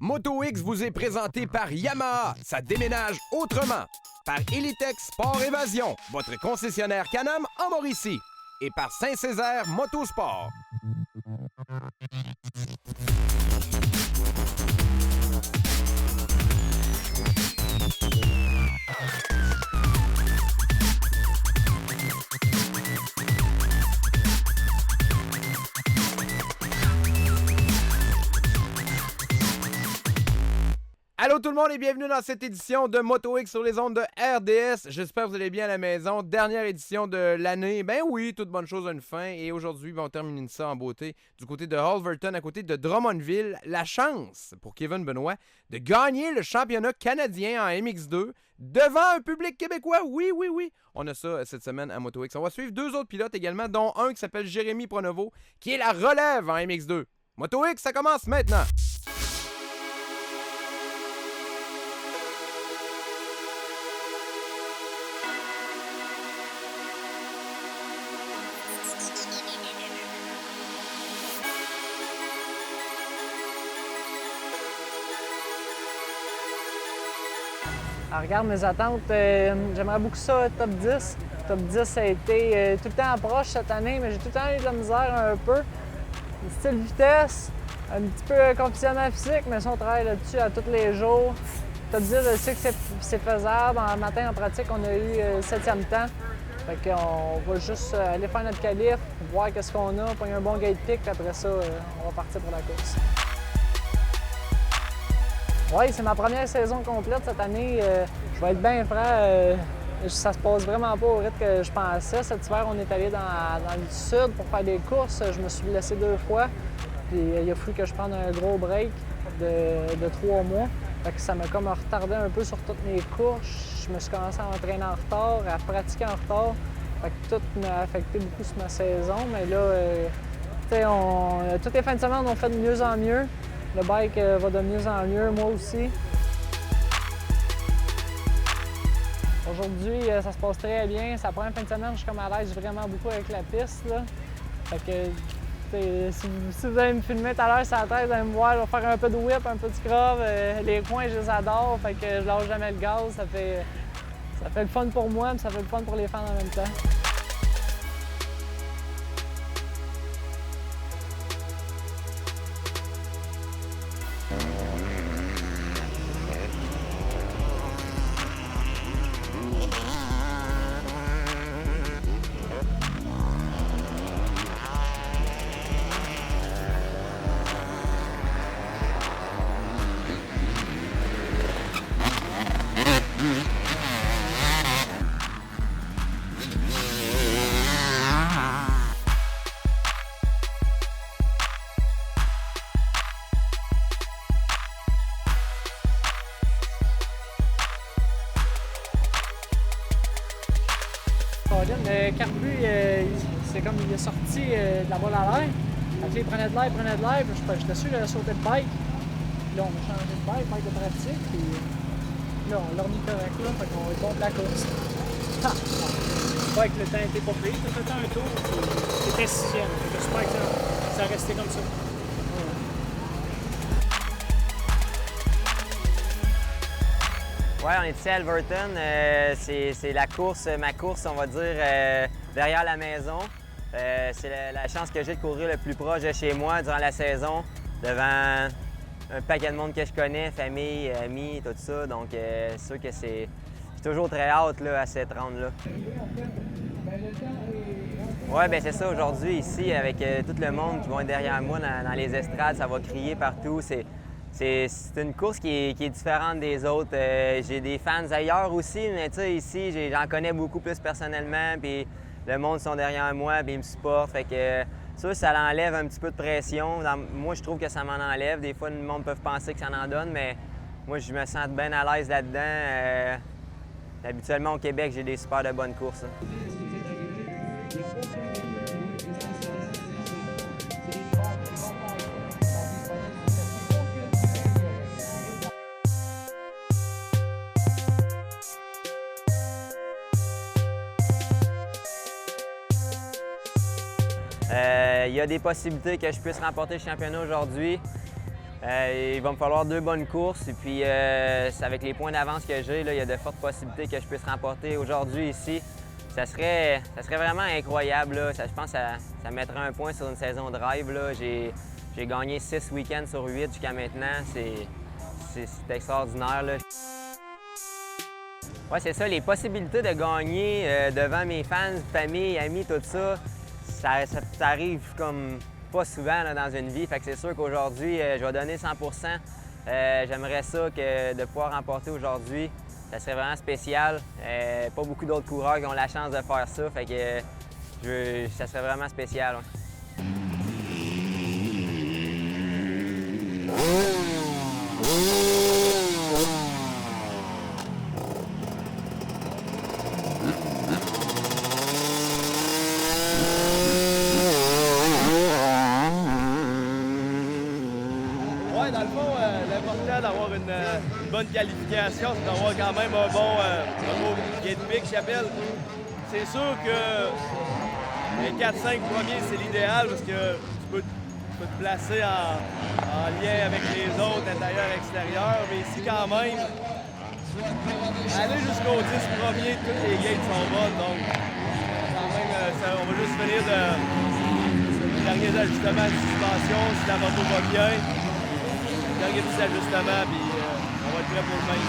Moto X vous est présenté par Yamaha, ça déménage autrement. Par Elitex Sport Évasion, votre concessionnaire Can-Am en Mauricie. Et par Saint-Césaire Motosport. Allô tout le monde et bienvenue dans cette édition de Moto X sur les ondes de RDS. J'espère que vous allez bien à la maison. Dernière édition de l'année. Ben oui, toute bonne chose a une fin. Et aujourd'hui, on termine ça en beauté du côté de Halverton, à côté de Drummondville. La chance pour Kevin Benoit de gagner le championnat canadien en MX2 devant un public québécois. Oui. On a ça cette semaine à Moto X. On va suivre deux autres pilotes également, dont un qui s'appelle Jérémy Pronovo, qui est la relève en MX2. Moto X, ça commence maintenant. Alors, regarde mes attentes, j'aimerais beaucoup ça, top 10. Top 10, ça a été tout le temps proche cette année, mais j'ai tout le temps eu de la misère un peu. Le style vitesse, un petit peu conditionnement physique, mais ça, on travaille là-dessus à tous les jours. Top 10, je sais que c'est faisable. En matin, en pratique, on a eu le 7e temps. Fait qu'on va juste aller faire notre qualif, voir qu'est-ce qu'on a, prendre un bon gate pick, puis après ça, on va partir pour la course. Oui, c'est ma première saison complète cette année. Je vais être bien franc, ça se passe vraiment pas au rythme que je pensais. Cet hiver, on est allé dans le sud pour faire des courses. Je me suis blessé 2 fois. Puis il a fallu que je prenne un gros break de 3 mois. Fait que ça m'a comme retardé un peu sur toutes mes courses. Je me suis commencé à entraîner en retard, à pratiquer en retard. Fait que tout m'a affecté beaucoup sur ma saison. Mais là, toutes les fins de semaine, on fait de mieux en mieux. Le bike va de mieux en mieux, moi aussi. Aujourd'hui, ça se passe très bien. C'est la première fin de semaine, je suis comme à l'aise vraiment beaucoup avec la piste. Là. Fait que, si vous allez me filmer tout à l'heure sur la tête, vous allez me voir, je vais faire un peu de whip, un peu de scrub. Les coins, je les adore, fait que je lâche jamais le gaz. Ça fait le fun pour moi, mais ça fait le fun pour les fans en même temps. Le carbu, c'est comme il est sorti de la voile à l'air. Fait que il prenait de l'air, puis j'étais sûr de sauter de bike. Puis là, on a changé de bike de pratique, puis là, on l'a remis correct là, fait qu'on est bon pour la course. Ouais, que le temps était pas pire, t'as fait un tour, puis c'était 6e. J'espère que ça a resté comme ça. Ouais, on est ici à Halverton. C'est ma course, on va dire, derrière la maison. C'est la chance que j'ai de courir le plus proche de chez moi durant la saison, devant un paquet de monde que je connais, famille, amis, tout ça. Donc, c'est sûr que j'ai toujours très hâte là, à cette ronde-là. Ouais, bien c'est ça. Aujourd'hui, ici, avec tout le monde qui va être derrière moi dans les estrades, ça va crier partout. C'est une course qui est différente des autres. J'ai des fans ailleurs aussi, mais tu sais, ici, j'en connais beaucoup plus personnellement, puis le monde sont derrière moi, puis ils me supportent. Fait que ça l'enlève un petit peu de pression. Moi, je trouve que ça m'en enlève. Des fois, le monde peut penser que ça en donne, mais moi, je me sens bien à l'aise là-dedans. Habituellement, au Québec, j'ai des super de bonnes courses. Il y a des possibilités que je puisse remporter le championnat aujourd'hui. Il va me falloir 2 bonnes courses et puis avec les points d'avance que j'ai, il y a de fortes possibilités que je puisse remporter aujourd'hui ici. Ça serait vraiment incroyable. Là. Je pense que ça mettrait un point sur une saison de rêve. J'ai gagné 6 week-ends sur 8 jusqu'à maintenant. C'est extraordinaire. Là. Ouais, c'est ça, les possibilités de gagner devant mes fans, famille, amis, tout ça, ça arrive comme pas souvent là, dans une vie. Fait que c'est sûr qu'aujourd'hui, je vais donner 100 J'aimerais ça de pouvoir remporter aujourd'hui. Ça serait vraiment spécial. Pas beaucoup d'autres coureurs qui ont la chance de faire ça. Fait que ça serait vraiment spécial. Ouais. Dans le fond, l'important d'avoir une bonne qualification, c'est d'avoir quand même un bon gate pick, j'appelle. C'est sûr que les 4-5 premiers, c'est l'idéal parce que tu peux te placer en lien avec les autres, intérieur, extérieur. Mais ici, quand même, aller jusqu'aux 10 premiers, toutes les gates sont bonnes. Donc, quand même, on va juste finir de derniers ajustements de suspension si la moto va bien. Dernier petit ajustement, puis on va être prêt pour le main.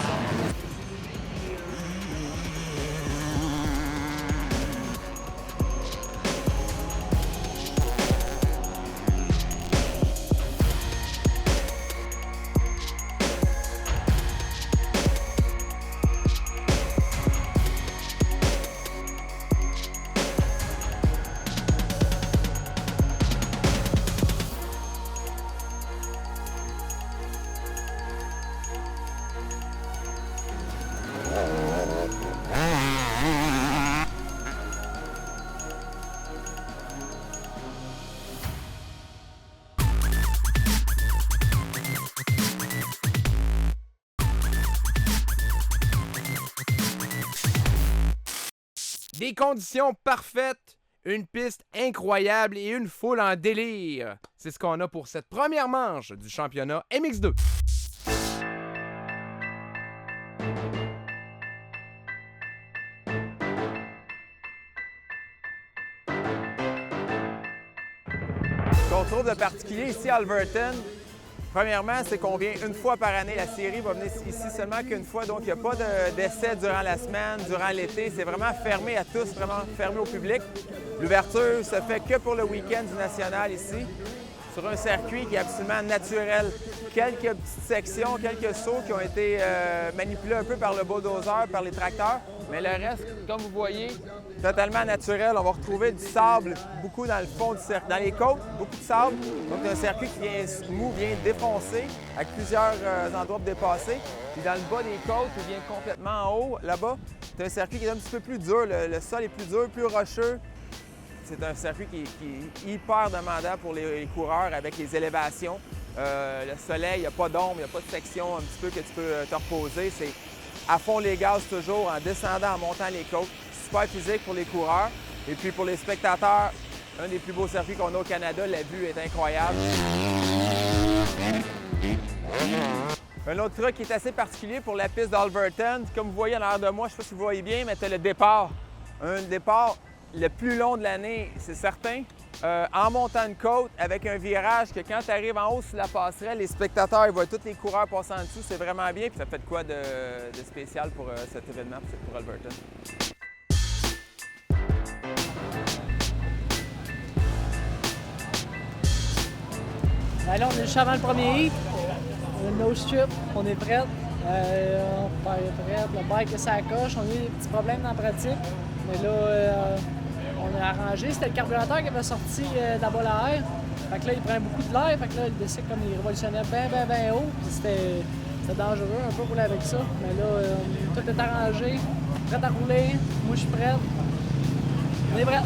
Des conditions parfaites, une piste incroyable et une foule en délire. C'est ce qu'on a pour cette première manche du championnat MX2. Ce qu'on trouve de particulier ici à Alberton, premièrement, c'est qu'on vient une fois par année. La série va venir ici seulement qu'une fois, donc il n'y a pas d'essai durant la semaine, durant l'été. C'est vraiment fermé à tous, vraiment fermé au public. L'ouverture se fait que pour le week-end du national ici, sur un circuit qui est absolument naturel. Quelques petites sections, quelques sauts qui ont été manipulés un peu par le bulldozer, par les tracteurs, mais le reste, comme vous voyez, totalement naturel. On va retrouver du sable beaucoup dans le fond du circuit. Dans les côtes, beaucoup de sable. Donc, un circuit qui vient mou, vient défoncé, avec plusieurs endroits pour dépasser. Puis dans le bas des côtes, il vient complètement en haut, là-bas. C'est un circuit qui est un petit peu plus dur. Le sol est plus dur, plus rocheux. C'est un circuit qui est hyper demandant pour les coureurs avec les élévations. Le soleil, il n'y a pas d'ombre, il n'y a pas de section un petit peu que tu peux te reposer. C'est à fond les gaz toujours, en descendant, en montant les côtes. Super physique pour les coureurs. Et puis pour les spectateurs, un des plus beaux circuits qu'on a au Canada. La vue est incroyable. Un autre truc qui est assez particulier pour la piste d'Alberton, comme vous voyez en arrière de moi, je ne sais pas si vous voyez bien, mais tu as le départ. Un départ le plus long de l'année, c'est certain. En montant une côte, avec un virage que quand tu arrives en haut sur la passerelle, les spectateurs, ils voient tous les coureurs passer en dessous, c'est vraiment bien. Puis ça fait de quoi de spécial pour cet événement, pour Alberton. Ben là, on est juste avant le premier heat. On a le no strip, on est prêt. On est prêt. Le bike est sa coche. On a eu des petits problèmes dans la pratique. Mais là, on a arrangé. C'était le carburateur qui avait sorti de la boîte à air. Fait que là, il prenait beaucoup de l'air. Fait que là, le décide comme il révolutionnait bien haut. Puis c'était dangereux un peu rouler avec ça. Mais là, tout est arrangé. Prêt à rouler. Moi, je suis prête. On est prêt.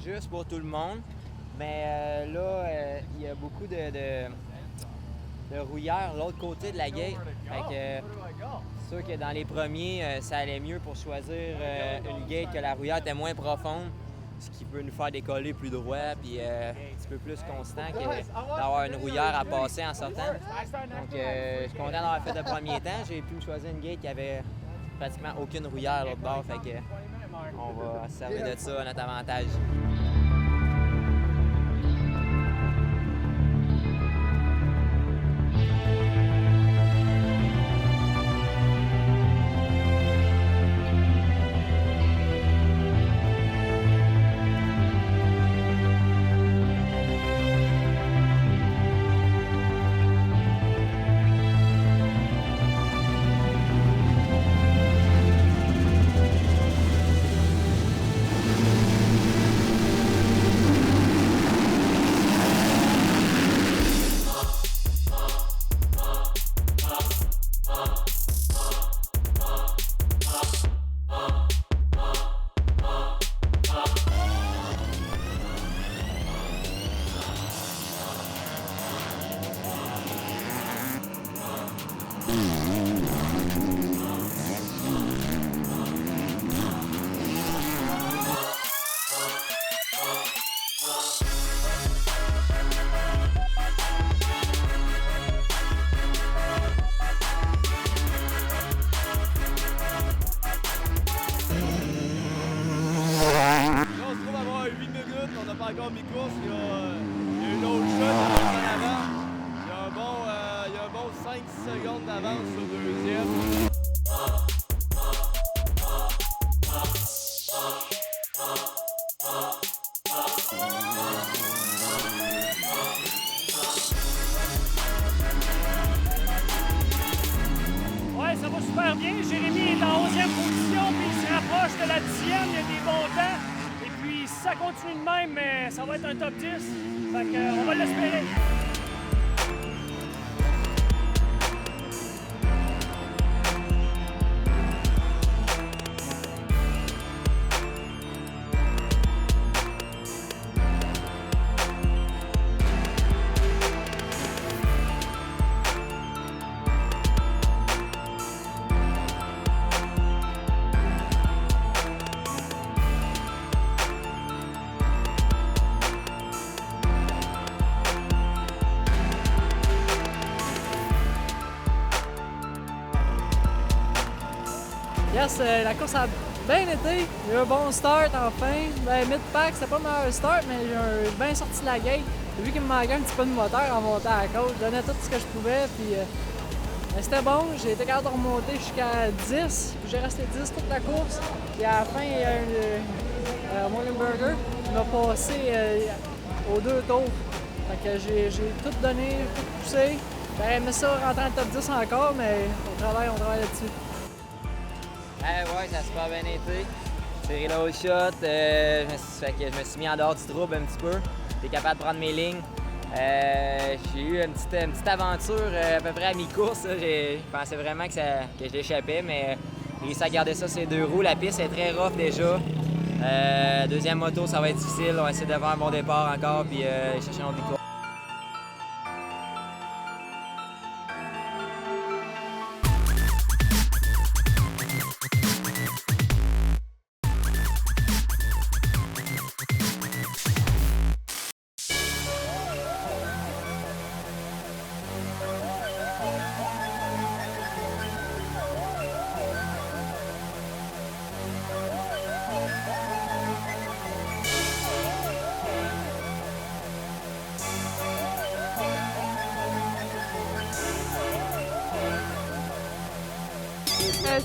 juste pour tout le monde. Mais là, il y a beaucoup de rouillères de l'autre côté de la gate. Fait que, c'est sûr que dans les premiers, ça allait mieux pour choisir une gate que la rouillère était moins profonde, ce qui peut nous faire décoller plus droit puis un petit peu plus constant que d'avoir une rouillère à passer en sortant. Donc, je suis content d'avoir fait le premier temps. J'ai pu choisir une gate qui avait pratiquement aucune rouillère à l'autre bord. Fait que, on va se servir de ça à notre avantage. Encore mes courses, il y a une autre shot en avant. Il y a un bon 5 secondes d'avance sur le deuxième. Ouais, ça va super bien. Jérémy est en 11e position, puis il se rapproche de la 10e. Il y a des bons temps. Puis si ça continue de même, mais ça va être un top 10. Fait que, on va l'espérer. Yes, la course a bien été. Il y a eu un bon start enfin. Ben, mid-pack, c'était pas le meilleur start, mais j'ai bien sorti de la gate. J'ai vu qu'il me manquait un petit peu de moteur en montant à la côte. Je donnais tout ce que je pouvais, puis c'était bon. J'ai été capable de remonter jusqu'à 10. J'ai resté 10 toute la course. Puis à la fin, il y a un Mollenberger qui m'a passé aux 2 tours. Fait que j'ai tout donné, tout poussé. J'aurais aimé ça rentrer en top 10 encore, mais on travaille là-dessus. Ouais, ça a super bien été. J'ai tiré l'autre shot, je me suis mis en dehors du trouble un petit peu. J'étais capable de prendre mes lignes. J'ai eu une petite aventure à peu près à mi-course. Je pensais vraiment que je l'échappais, mais j'ai réussi à garder ça sur les 2 roues. La piste est très rough déjà. Deuxième moto, ça va être difficile. On va essayer de faire un bon départ encore puis chercher notre victoire.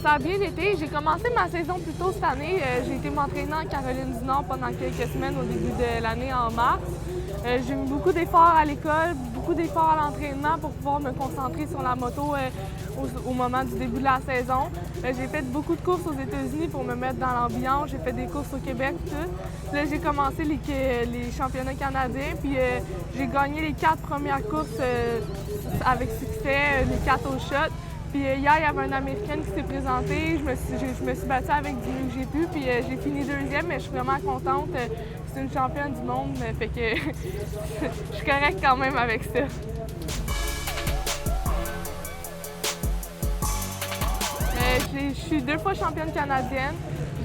Ça a bien été. J'ai commencé ma saison plus tôt cette année. J'ai été m'entraîner en Caroline du Nord pendant quelques semaines au début de l'année en mars. J'ai mis beaucoup d'efforts à l'école, beaucoup d'efforts à l'entraînement pour pouvoir me concentrer sur la moto au moment du début de la saison. J'ai fait beaucoup de courses aux États-Unis pour me mettre dans l'ambiance. J'ai fait des courses au Québec, tout. Puis là, j'ai commencé les championnats canadiens, puis j'ai gagné les 4 premières courses avec succès, les 4 au shot. Puis hier, il y avait une Américaine qui s'est présentée. Je me suis battue avec du mieux que j'ai pu. Puis j'ai fini deuxième, mais je suis vraiment contente. C'est une championne du monde, fait que je suis correcte quand même avec ça. Je suis 2 fois championne canadienne.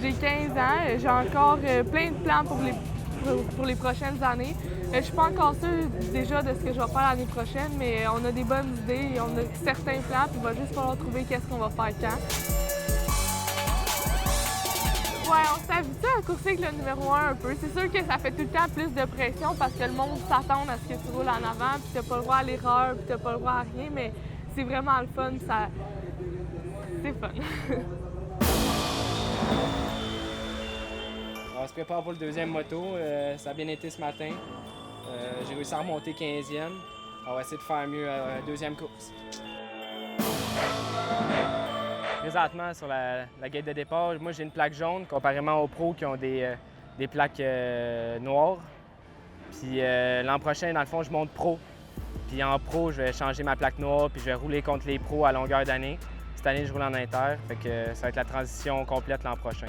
J'ai 15 ans. J'ai encore plein de plans pour les prochaines années. Je ne suis pas encore sûre déjà de ce que je vais faire l'année prochaine, mais on a des bonnes idées, on a certains plans, puis il va juste falloir trouver qu'est-ce qu'on va faire quand. Ouais, on s'est habitué à courser avec le numéro 1 un peu. C'est sûr que ça fait tout le temps plus de pression parce que le monde s'attend à ce que tu roules en avant, puis t'as pas le droit à l'erreur, puis t'as pas le droit à rien, mais c'est vraiment le fun, c'est fun. On se prépare pour le deuxième moto. Ça a bien été ce matin. J'ai réussi à remonter 15e. On va essayer de faire mieux à la deuxième course. Présentement, sur la gate de départ, moi j'ai une plaque jaune, comparément aux pros qui ont des plaques noires. Puis l'an prochain, dans le fond, je monte pro. Puis en pro, je vais changer ma plaque noire, puis je vais rouler contre les pros à longueur d'année. Cette année, je roule en inter, fait que ça va être la transition complète l'an prochain.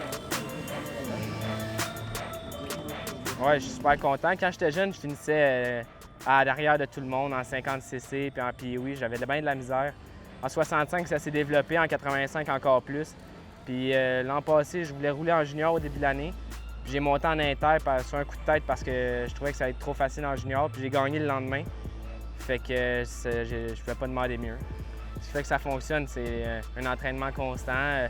Ouais, je suis super content. Quand j'étais jeune, je finissais à l'arrière de tout le monde en 50 cc, puis en POE, j'avais bien de la misère. En 65, ça s'est développé, en 85 encore plus. Puis l'an passé, je voulais rouler en junior au début de l'année. Puis j'ai monté en inter sur un coup de tête parce que je trouvais que ça allait être trop facile en junior, puis j'ai gagné le lendemain. Fait que je ne pouvais pas demander mieux. Ce qui fait que ça fonctionne, c'est un entraînement constant.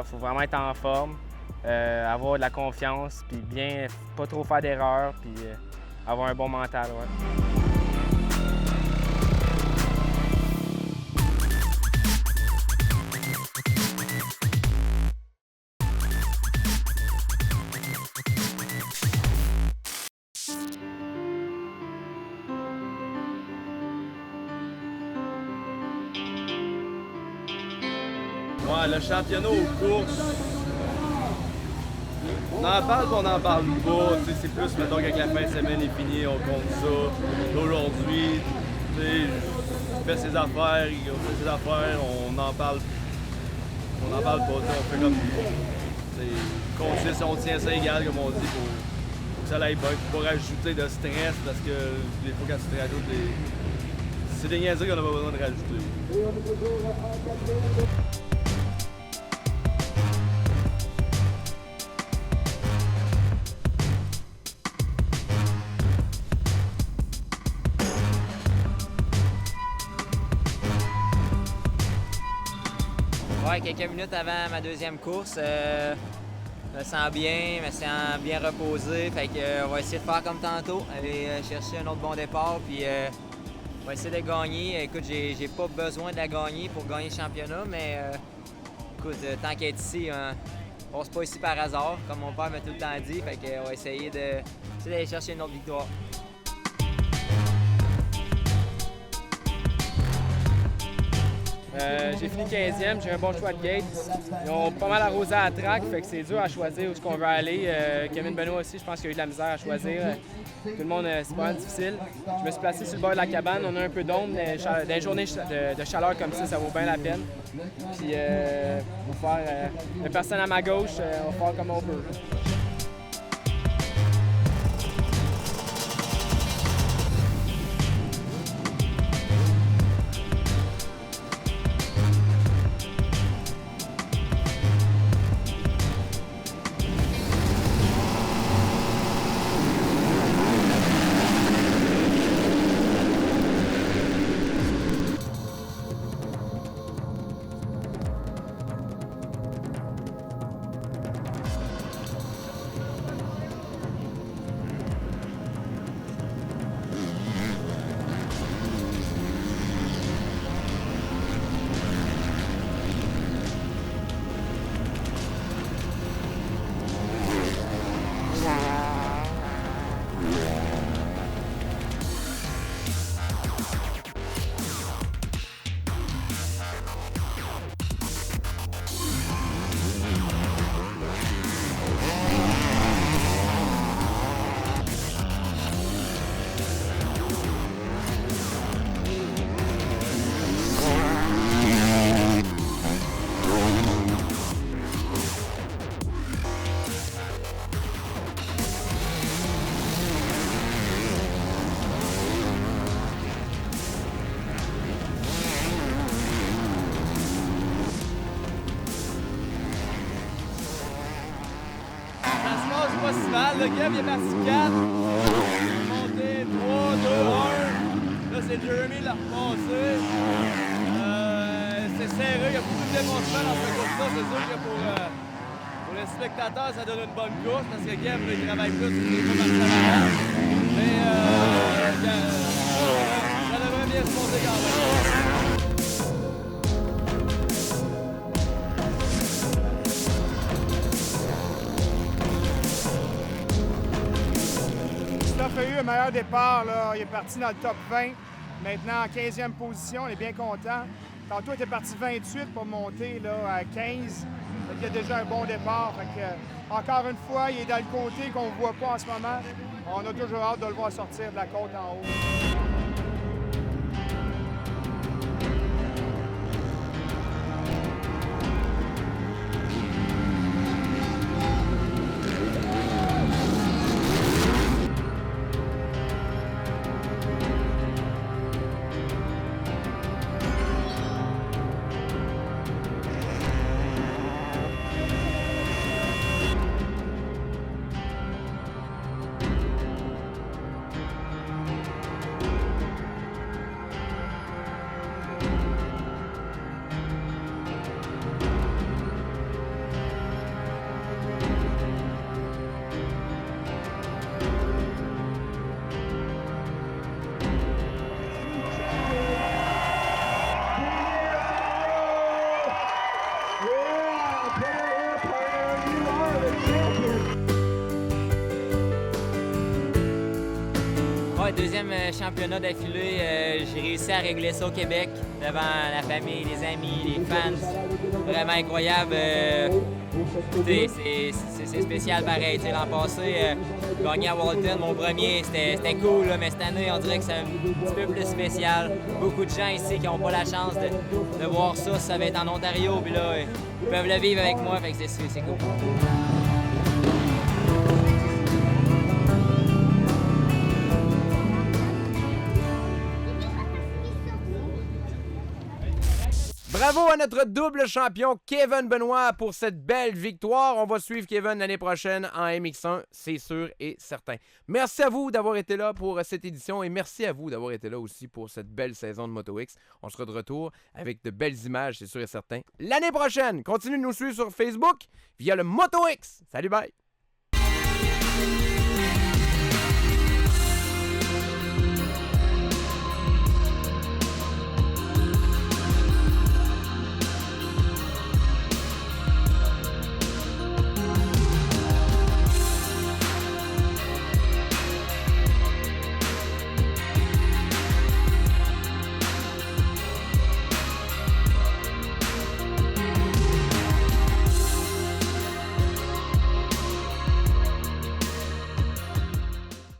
Faut vraiment être en forme, avoir de la confiance, puis bien, pas trop faire d'erreurs, puis avoir un bon mental. Ouais. Ouais, le championnat aux courses, on en parle ou on n'en parle pas. C'est plus, mettons, quand la fin de semaine est finie, on compte ça. Aujourd'hui, il fait ses affaires, on n'en parle pas. On fait comme consiste, on tient ça égal, comme on dit, pour que ça aille bien. Pour rajouter de stress, parce que des fois, quand tu te rajoutes c'est des niaiseries qu'on n'a pas besoin de rajouter. Ouais, quelques minutes avant ma deuxième course, je me sens bien, je me sens bien reposé. Fait que, on va essayer de faire comme tantôt, aller chercher un autre bon départ, puis on va essayer de gagner. Écoute, j'ai pas besoin de la gagner pour gagner le championnat, mais écoute, tant qu'être ici, on passe pas ici par hasard, comme mon père m'a tout le temps dit. Fait que, on va essayer d'aller chercher une autre victoire. J'ai fini 15e, j'ai un bon choix de gate. Ils ont pas mal arrosé à la track, fait que c'est dur à choisir où on veut aller. Kevin Benoît aussi, je pense qu'il a eu de la misère à choisir. Tout le monde, c'est pas mal difficile. Je me suis placé sur le bord de la cabane, on a un peu d'ombre. Dans les journées de chaleur comme ça vaut bien la peine. Puis, on va faire, la personne à ma gauche, on va faire comme on peut. pas si mal. Le Kev, il est parti 4. Il est monté 3, 2, 1. Là, c'est Jeremy qui l'a repassé. C'est serré. Il y a beaucoup de démonstrations dans ce course-là. C'est sûr que pour les spectateurs, ça donne une bonne course parce que Kev, il travaille plus. Il est pas marché avant. Mais ça devrait bien se monter quand même. Christophe a eu un meilleur départ. Là. Il est parti dans le top 20. Maintenant, en 15e position, on est bien content. Tantôt, il était parti 28 pour monter là, à 15. Il y a déjà un bon départ. Fait que, encore une fois, il est dans le côté qu'on ne voit pas en ce moment. On a toujours hâte de le voir sortir de la côte en haut. Ouais, deuxième championnat d'affilée, j'ai réussi à régler ça au Québec devant la famille, les amis, les fans. Vraiment incroyable. C'est spécial pareil. L'an passé, gagner à Walton, mon premier, c'était cool, là, mais cette année, on dirait que c'est un petit peu plus spécial. Beaucoup de gens ici qui n'ont pas la chance de voir ça, ça va être en Ontario, puis là, ils peuvent le vivre avec moi, fait que c'est cool. Bravo à notre double champion Kevin Benoit pour cette belle victoire. On va suivre Kevin l'année prochaine en MX1, c'est sûr et certain. Merci à vous d'avoir été là pour cette édition et merci à vous d'avoir été là aussi pour cette belle saison de Moto X. On sera de retour avec de belles images, c'est sûr et certain, l'année prochaine. Continuez de nous suivre sur Facebook via le Moto X. Salut, bye!